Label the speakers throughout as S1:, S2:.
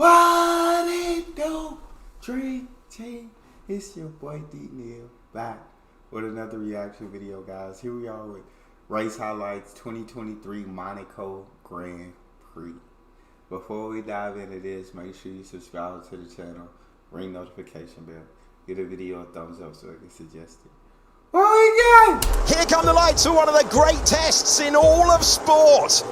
S1: What it do, Dream Team? It's your boy Neal back with another reaction video, guys. Here we are with race highlights 2023 Monaco Grand Prix. Before we dive into this, make sure you subscribe to the channel, ring notification bell, give the video a thumbs up so I can suggest it. What we got?
S2: Here come the lights for one of the great tests in all of sport.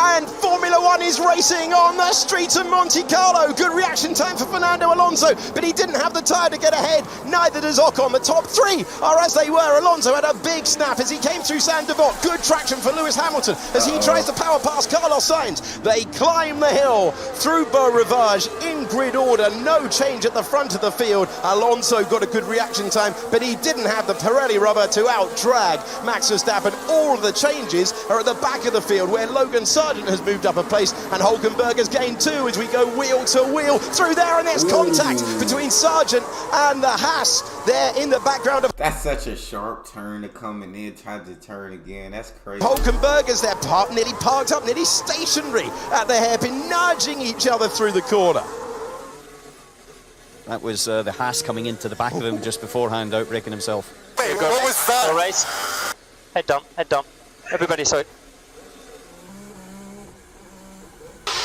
S2: And Formula One is racing on the streets of Monte Carlo. Good reaction time for Fernando Alonso, but he didn't have the tyre to get ahead. Neither does Ocon. The top three are as they were. Alonso had a big snap as he came through Saint-Devote. Good traction for Lewis Hamilton as he tries to power past Carlos Sainz. They climb the hill through Beau Rivage in grid order. No change at the front of the field. Alonso got a good reaction time, but he didn't have the Pirelli rubber to out-drag Max Verstappen. All of the changes are at the back of the field where Logan Sargent has moved up a place and Hulkenberg has gained two as we go wheel to wheel through there, and there's contact between Sargent and the Haas there in the background of...
S1: That's such a sharp turn to come and then try to turn again. That's crazy.
S2: Hulkenberg is there, nearly parked up, nearly stationary at the hairpin, nudging each other through the corner.
S3: That was the Haas coming into the back of him just beforehand, outbreaking himself.
S4: Wait, what was that? Race. Head down, head down. Everybody saw it.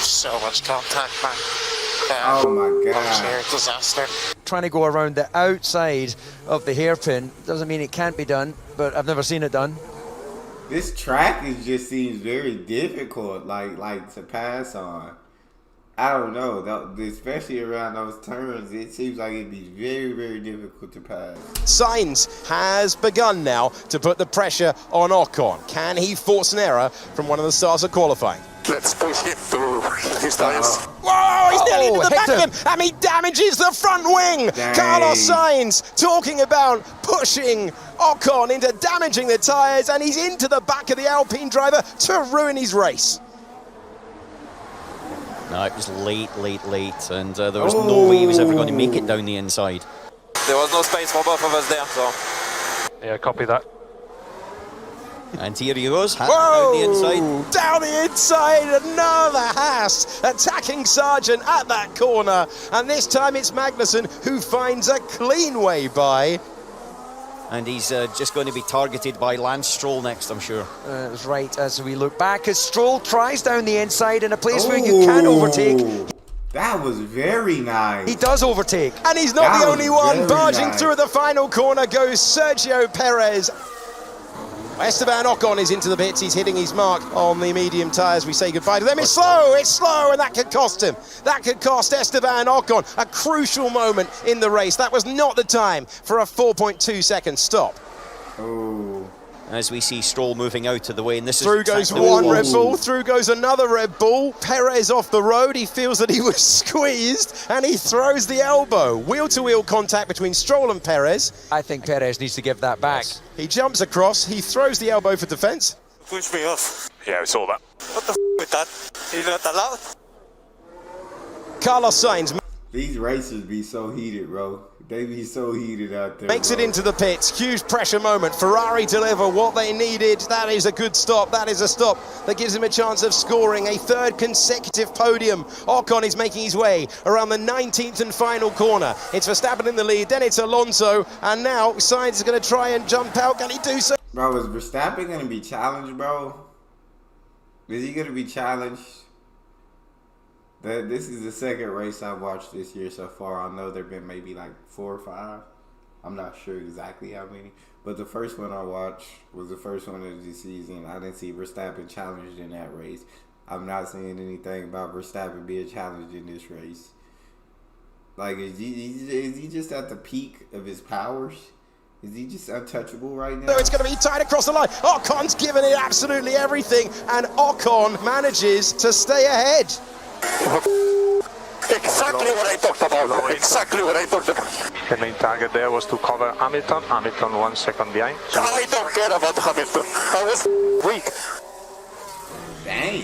S4: So much contact, man.
S1: Oh my god.
S4: Disaster.
S5: Trying to go around the outside of the hairpin doesn't mean it can't be done, but I've never seen it done.
S1: This track just seems very difficult, like to pass on. I don't know, especially around those turns. It seems like it'd be very, very difficult to pass.
S2: Sainz has begun now to put the pressure on Ocon. Can he force an error from one of the stars of qualifying?
S4: Let's push him through his tires.
S2: Whoa, he's nearly into the back of him, and he damages the front wing.
S1: Dang.
S2: Carlos Sainz talking about pushing Ocon into damaging the tyres, and he's into the back of the Alpine driver to ruin his race.
S3: No, it was late, and there was no way he was ever going to make it down the inside.
S4: There was no space for both of us there, so... Yeah, copy that.
S3: And here he goes, down the inside.
S2: Down the inside, another Haas attacking Sargent at that corner. And this time it's Magnussen who finds a clean way by.
S3: And he's just going to be targeted by Lance Stroll next, I'm sure.
S5: It was right as we look back as Stroll tries down the inside in a place where you can't overtake.
S1: That was very nice.
S5: He does overtake.
S2: And he's not the only one. Barging through the final corner goes Sergio Perez. Esteban Ocon is into the pits. He's hitting his mark on the medium tyres. We say goodbye to them. It's slow, and that could cost him. That could cost Esteban Ocon a crucial moment in the race. That was not the time for a 4.2 second stop.
S1: Oh.
S3: As we see Stroll moving out of the way, and this
S2: through goes one Red Bull, through goes another Red Bull. Perez off the road, he feels that he was squeezed, and he throws the elbow. Wheel-to-wheel contact between Stroll and Perez.
S5: I think Perez needs to give that back.
S2: Yes. He jumps across, he throws the elbow for defence.
S4: Push me off. Yeah, we saw that. What the f*** with that? You're not allowed?
S2: Carlos Sainz
S1: These races be so heated, bro. They be so heated out there.
S2: makes it into the pits. Huge pressure moment. Ferrari deliver what they needed. That is a good stop. That is a stop that gives him a chance of scoring a third consecutive podium. Ocon is making his way around the 19th and final corner. It's Verstappen in the lead, then it's Alonso, and now Sainz is going to try and jump out. Can he do so?
S1: Bro, is Verstappen going to be challenged, bro? Is he going to be challenged? This is the second race I've watched this year so far. I know there have been maybe like 4 or 5. I'm not sure exactly how many. But the first one I watched was the first one of the season. I didn't see Verstappen challenged in that race. I'm not seeing anything about Verstappen being challenged in this race. Like, is he just at the peak of his powers? Is he just untouchable right now?
S2: So it's going to be tight across the line. Ocon's given it absolutely everything. And Ocon manages to stay ahead.
S4: Exactly what I talked about. Exactly what I talked about.
S6: The main target there was to cover Hamilton. Hamilton 1 second behind.
S4: I don't care about Hamilton. I was weak.
S1: Dang.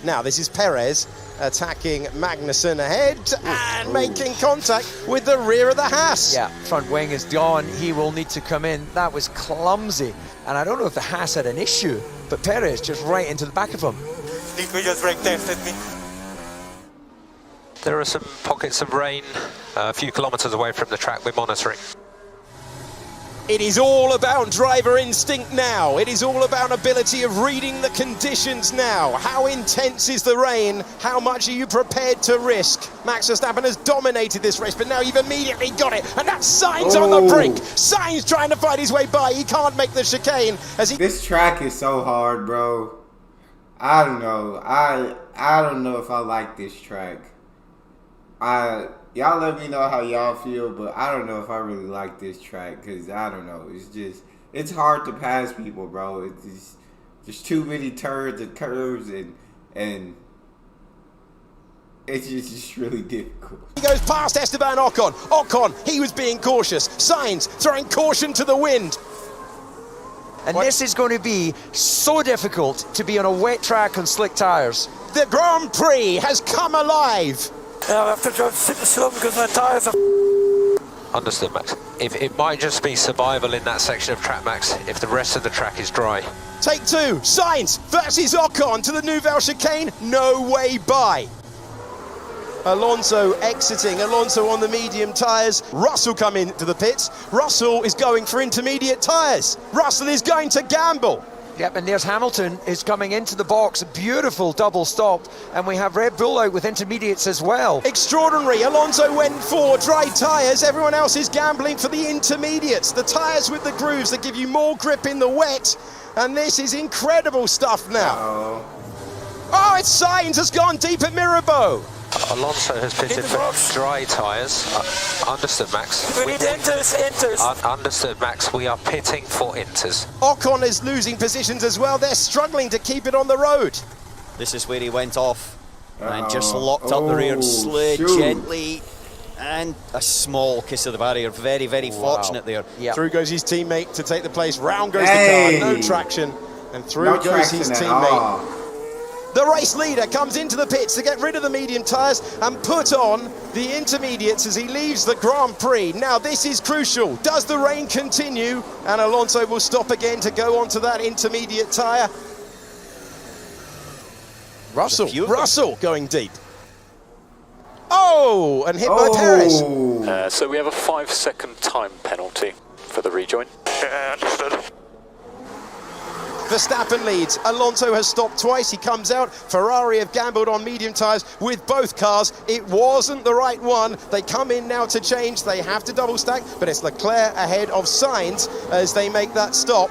S2: Now this is Perez attacking Magnussen ahead and making contact with the rear of the Haas.
S5: Yeah, front wing is gone. He will need to come in. That was clumsy. And I don't know if the Haas had an issue, but Perez just right into the back of him.
S4: Did we just brake tested me?
S7: There are some pockets of rain a few kilometres away from the track we're monitoring.
S2: It is all about driver instinct now. It is all about ability of reading the conditions now. How intense is the rain? How much are you prepared to risk? Max Verstappen has dominated this race, but now you've immediately got it. And that's Sainz on the brink. Sainz trying to fight his way by. He can't make the chicane as he...
S1: This track is so hard, bro. I don't know. I don't know if I like this track. Y'all let me know how y'all feel, but I don't know if I really like this track because I don't know. It's hard to pass people, bro. There's too many turns and curves and it's just really difficult.
S2: He goes past Esteban Ocon. Ocon, he was being cautious. Sainz throwing caution to the wind.
S5: And this is going to be so difficult to be on a wet track on slick tyres.
S2: The Grand Prix has come alive.
S8: Yeah, I have to drive super slow because my tyres are...
S7: Understood, Max. If it might just be survival in that section of track, Max, if the rest of the track is dry.
S2: Take two, Sainz versus Ocon to the Nouvelle chicane, no way by. Alonso exiting, Alonso on the medium tyres. Russell come into the pits. Russell is going for intermediate tyres. Russell is going to gamble.
S5: Yep, and there's Hamilton is coming into the box. Beautiful double stop. And we have Red Bull out with intermediates as well.
S2: Extraordinary. Alonso went for dry tyres. Everyone else is gambling for the intermediates. The tyres with the grooves that give you more grip in the wet. And this is incredible stuff now. Oh, it's Sainz has gone deep at Mirabeau.
S7: Alonso has pitted for dry tyres. Understood, Max.
S8: We need inters.
S7: Understood, Max. We are pitting for inters.
S2: Ocon is losing positions as well. They're struggling to keep it on the road.
S3: This is where he went off and just locked up the rear, slid gently, and a small kiss of the barrier. Very, very fortunate there.
S2: Yep. Through goes his teammate to take the place. Round goes the car, no traction, and through goes his teammate. The race leader comes into the pits to get rid of the medium tyres and put on the intermediates as he leaves the Grand Prix. Now this is crucial. Does the rain continue? And Alonso will stop again to go onto that intermediate tyre. Russell going deep. Oh, and hit by Perez.
S9: So we have a 5-second time penalty for the rejoin.
S8: Yeah, understood.
S2: Verstappen leads. Alonso has stopped twice. He comes out. Ferrari have gambled on medium tyres with both cars. It wasn't the right one. They come in now to change. They have to double stack, but it's Leclerc ahead of Sainz as they make that stop.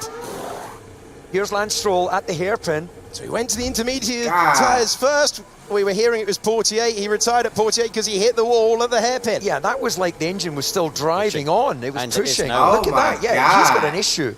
S5: Here's Lance Stroll at the hairpin.
S2: So he went to the intermediate tyres first. We were hearing it was Portier. He retired at Portier because he hit the wall at the hairpin.
S5: Yeah, that was like the engine was still driving on. It was
S3: And
S5: pushing.
S3: now.
S5: Look at that. Yeah, he's got an issue.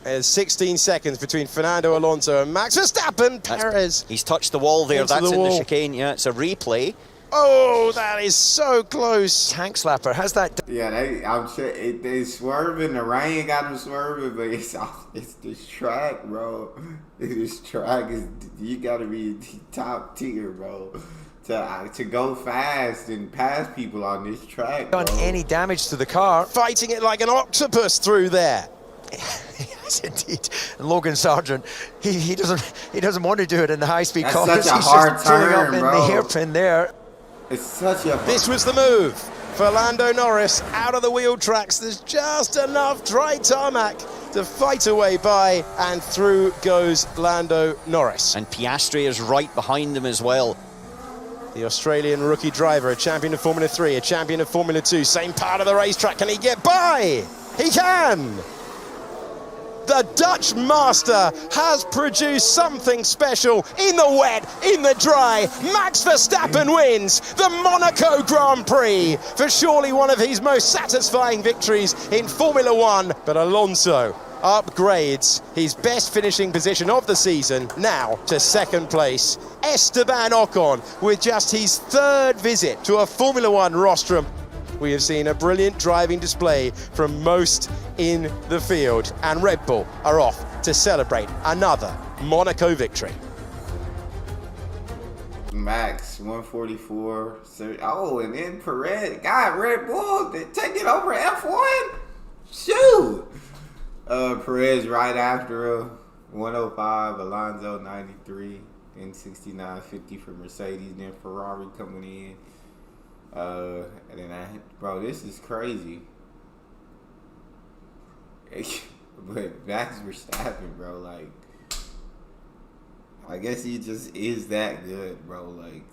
S2: There's 16 seconds between Fernando Alonso and Max Verstappen. Perez.
S3: He's touched the wall there.
S2: Into
S3: That's
S2: the
S3: in the
S2: wall.
S3: chicane. Yeah, it's a replay.
S2: Oh, that is so close.
S5: Tank slapper has that.
S1: Yeah, I'm sure they swerving. The rain got them swerving, but it's this track, bro. This track is, you gotta be top tier, bro, to go fast and pass people on this track.
S5: Done any damage to the car?
S2: Fighting it like an octopus through there.
S5: Yes, indeed. And Logan Sargent, he doesn't want to do it in the high-speed
S1: That's
S5: cars.
S1: such a
S5: He's
S1: hard
S5: just pulling
S1: turn,
S5: up in
S1: bro.
S5: the hairpin there.
S1: It's such a.
S2: This was the move for Lando Norris out of the wheel tracks. There's just enough dry tarmac to fight away by, and through goes Lando Norris.
S3: And Piastri is right behind them as well.
S2: The Australian rookie driver, a champion of Formula 3, a champion of Formula 2, same part of the racetrack. Can he get by? He can! The Dutch master has produced something special in the wet, in the dry. Max Verstappen wins the Monaco Grand Prix for surely one of his most satisfying victories in Formula 1. But Alonso upgrades his best finishing position of the season now to second place. Esteban Ocon with just his third visit to a Formula 1 rostrum. We have seen a brilliant driving display from most in the field, and Red Bull are off to celebrate another Monaco victory.
S1: Max 144. Oh, and then Perez got Red Bull to take it over F1. Shoot. Perez right after 105. Alonso 93. then 69.50 for Mercedes, then Ferrari coming in. And then bro, this is crazy. But Max Verstappen, bro, like, I guess he just is that good, bro. Like,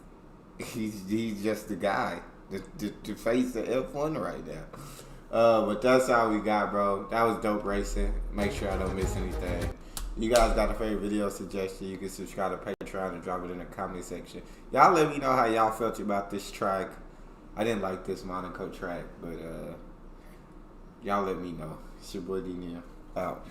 S1: he's just the guy to face the F1 right now. But that's all we got, bro. That was dope racing. Make sure I don't miss anything. You guys got a favorite video suggestion, you can subscribe to Patreon and drop it in the comment section. Y'all let me know how y'all felt about this track. I didn't like this Monaco track, but y'all let me know. It's your boy D Neal. Out.